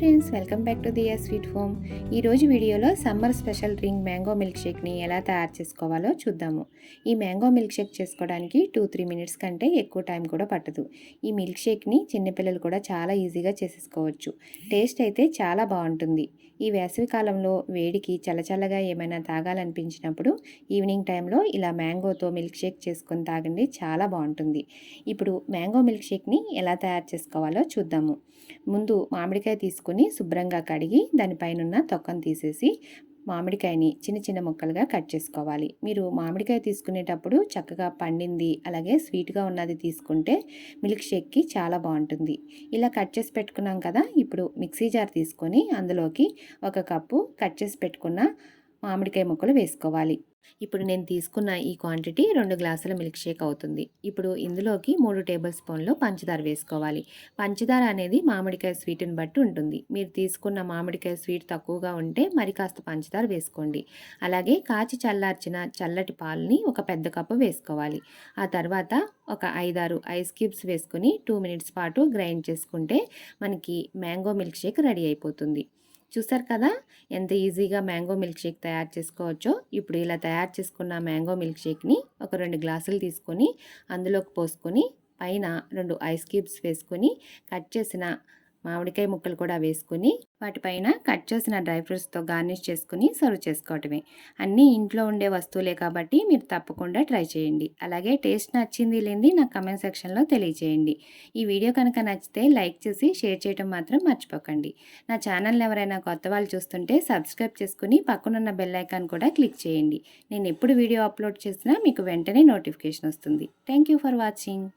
Friends, welcome back to Diya sweet home. ఈరోజు వీడియోలో summer special drink mango milk షేక్ని ఎలా తయారు చేసుకోవాలో చూద్దాము. ఈ మ్యాంగో మిల్క్ షేక్ చేసుకోవడానికి 2-3 మినిట్స్ కంటే ఎక్కువ టైం కూడా పట్టదు. ఈ మిల్క్ షేక్ని చిన్నపిల్లలు కూడా చాలా ఈజీగా చేసేసుకోవచ్చు. టేస్ట్ అయితే చాలా బాగుంటుంది. ఈ వేసవి కాలంలో వేడికి చల్లచల్లగా ఏమైనా తాగాలనిపించినప్పుడు ఈవినింగ్ టైంలో ఇలా మ్యాంగోతో మిల్క్ షేక్ చేసుకొని తాగండి, చాలా బాగుంటుంది. ఇప్పుడు మ్యాంగో మిల్క్ షేక్ని ఎలా తయారు చేసుకోవాలో చూద్దాము. ముందు మామిడికాయ తీసుకుని శుభ్రంగా కడిగి దానిపైనున్న తొక్కను తీసేసి మామిడికాయని చిన్న చిన్న ముక్కలుగా కట్ చేసుకోవాలి. మీరు మామిడికాయ తీసుకునేటప్పుడు చక్కగా పండింది అలాగే స్వీట్గా ఉన్నది తీసుకుంటే మిల్క్ షేక్కి చాలా బాగుంటుంది. ఇలా కట్ చేసి పెట్టుకున్నాం కదా, ఇప్పుడు మిక్సీ జార్ తీసుకొని అందులోకి 1 కప్పు కట్ చేసి పెట్టుకున్న మామిడికాయ ముక్కలు వేసుకోవాలి. ఇప్పుడు నేను తీసుకున్న ఈ క్వాంటిటీ 2 గ్లాసుల మిల్క్ షేక్ అవుతుంది. ఇప్పుడు ఇందులోకి 3 టేబుల్ స్పూన్లు పంచదార వేసుకోవాలి. పంచదార అనేది మామిడికాయ స్వీట్ని బట్టి ఉంటుంది. మీరు తీసుకున్న మామిడికాయ స్వీట్ తక్కువగా ఉంటే మరి కాస్త పంచదార వేసుకోండి. అలాగే కాచి చల్లార్చిన చల్లటి పాలని 1 పెద్ద కప్పు వేసుకోవాలి. ఆ తర్వాత ఒక 5-6 ఐస్ క్యూబ్స్ వేసుకుని 2 మినిట్స్ పాటు గ్రైండ్ చేసుకుంటే మనకి మ్యాంగో మిల్క్ షేక్ రెడీ అయిపోతుంది. చూసారు కదా, ఎంత ఈజీగా మ్యాంగో మిల్క్ షేక్ తయారు చేసుకోవచ్చో. ఇప్పుడు ఇలా తయారు చేసుకున్న మ్యాంగో మిల్క్ షేక్ని ఒక 2 గ్లాసులు తీసుకొని అందులోకి పోసుకొని పైన 2 ఐస్ క్యూబ్స్ వేసుకొని కట్ చేసిన మామిడికాయ ముక్కలు కూడా వేసుకొని వాటిపైన కట్ చేసిన డ్రై ఫ్రూట్స్తో గార్నిష్ చేసుకుని సర్వ్ చేసుకోవటమే. అన్నీ ఇంట్లో ఉండే వస్తువులే కాబట్టి మీరు తప్పకుండా ట్రై చేయండి. అలాగే టేస్ట్ నచ్చింది లేనిది నాకు కమెంట్ సెక్షన్లో తెలియజేయండి. ఈ వీడియో కనుక నచ్చితే లైక్ చేసి షేర్ చేయడం మాత్రం మర్చిపోకండి. నా ఛానల్ ఎవరైనా కొత్త వాళ్ళు చూస్తుంటే సబ్స్క్రైబ్ చేసుకుని పక్కనున్న బెల్ ఐకాన్ కూడా క్లిక్ చేయండి. నేను ఎప్పుడు వీడియో అప్లోడ్ చేసినా మీకు వెంటనే నోటిఫికేషన్ వస్తుంది. Thank you for watching.